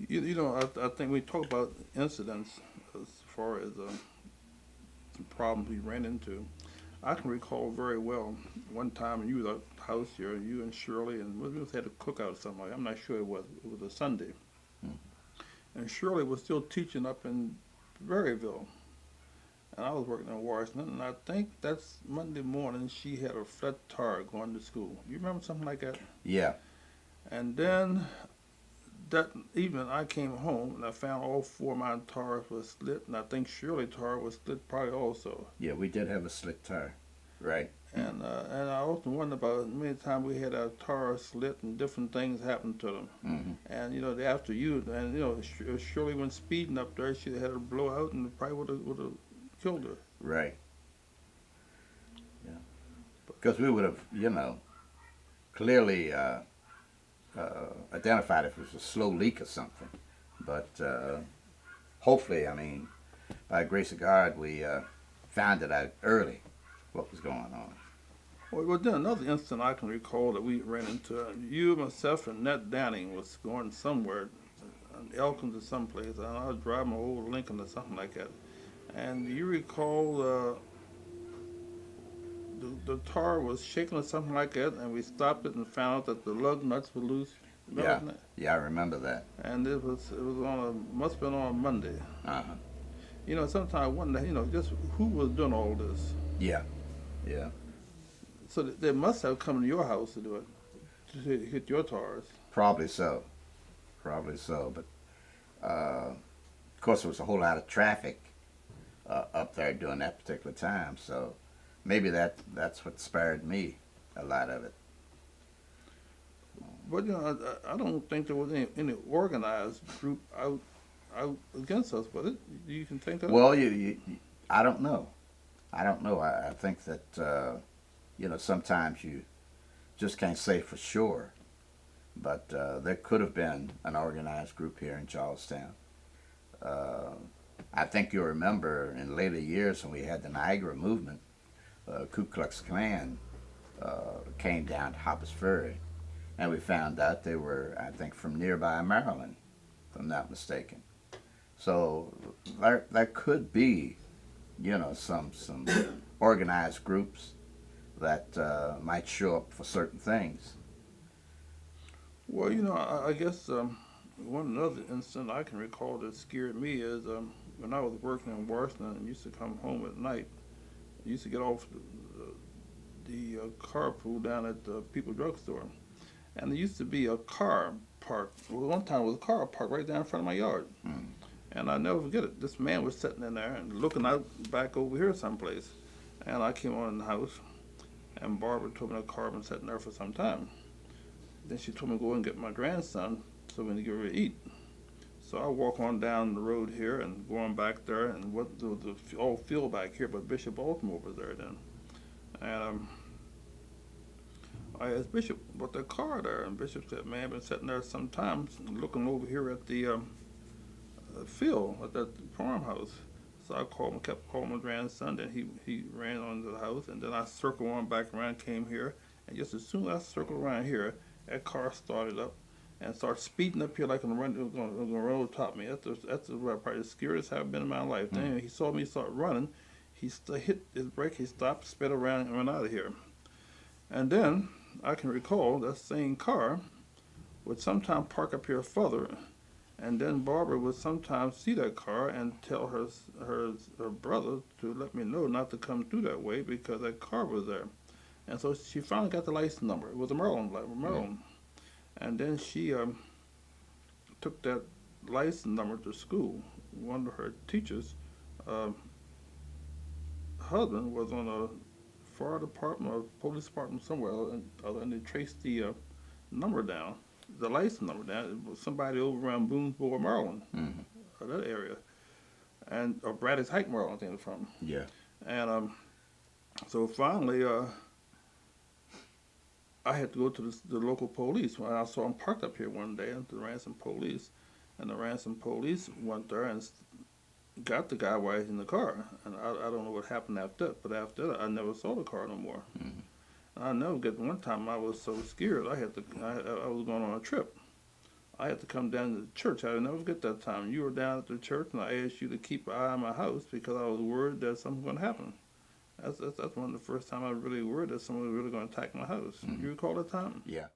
I think we talk about incidents as far as the problems we ran into. I can recall very well one time you were at the house here, you and Shirley, and we had a cookout or something like that. I'm not sure it was. It was a Sunday. Mm. And Shirley was still teaching up in Berryville. And I was working in Washington, and I think that's Monday morning she had a flat tire going to school. You remember something like that? Yeah, And then that evening I came home and I found all four of my tires were slit, and I think Shirley's tire was slit probably also. yeah, we did have a slick tire. Right. Mm. And I often wonder about many times we had our tires slit and different things happened to them. Mm-hmm. And after you, and Shirley went speeding up there, she had a blowout and probably would have killed her. Right. Yeah. Because we would have, clearly identified if it was a slow leak or something. But hopefully, I mean, by the grace of God, we found it out early what was going on. Well, then another incident I can recall that we ran into. You, myself, and Ned Danning was going somewhere, Elkins or someplace. And I was driving an old Lincoln or something like that. And you recall the tar was shaking or something like that, and we stopped it and found out that the lug nuts were loose. Yeah, Remember that? yeah, I remember that. And it was on a must have been on a Monday. Uh-huh. Sometimes I wonder, just who was doing all this. Yeah, yeah, So they must have come to your house to do it, to hit your tires. probably so, probably so. But of course, there was a whole lot of traffic up there during that particular time, so maybe that's what spared me a lot of it. But I don't think there was any organized group out against us. But you can think of. Well, I don't know. I don't know. I think that sometimes you just can't say for sure, but there could have been an organized group here in Charlestown. Uh, I think you'll remember in later years when we had the Niagara movement, Ku Klux Klan came down to Hoppers Ferry, and we found out they were, I think, from nearby Maryland, if I'm not mistaken. So there could be, some organized groups that might show up for certain things. Well, I guess one other incident I can recall that scared me is when I was working in Washington and used to come home at night. I used to get off the carpool down at the People Drugstore, and there used to be a car parked. Well, one time there was a car parked right down in front of my yard. Mm. And I never forget it. This man was sitting in there and looking out back over here someplace. And I came on in the house, and Barbara told me the car had been sitting there for some time. Then she told me to go and get my grandson so we can get ready to eat. So I walk on down the road here and going back there, and what the all field back here, but Bishop Baltimore was there then. And I asked Bishop about the car there, and Bishop said, "Man, I've been sitting there sometimes looking over here at the field at that farmhouse." So I called him, kept calling my grandson. Then he ran onto the house, and then I circled on back around, came here, and just as soon as I circled around here, that car started up and started speeding up here like on the run, it was going to run over top of me. That's probably the scariest I've been in my life. Then he saw me start running, he hit his brake, he stopped, sped around, and ran out of here. And then I can recall that same car would sometime park up here further, and then Barbara would sometimes see that car and tell her brother to let me know not to come through that way because that car was there. And so she finally got the license number. It was a Maryland. And then she took that license number to school. One of her teachers' husband was on a fire department or police department somewhere, and they traced the number down, the license number down. It was somebody over around Boonesboro, Maryland, Mm-hmm. That area, and or Braddock's Heights, Maryland, I think it's from. Yeah. And so finally, I had to go to the local police. When I saw them parked up here one day, the Ransom police, and the Ransom police went there and got the guy while he's in the car. And I don't know what happened after that, but after that, I never saw the car no more. Mm-hmm. And I never get one time I was so scared. I was going on a trip. I had to come down to the church. I'll never forget that time. You were down at the church, and I asked you to keep an eye on my house because I was worried that something was going to happen. That's one of the first time I really worried that someone was really going to attack my house. Mhm. You recall that time? Yeah.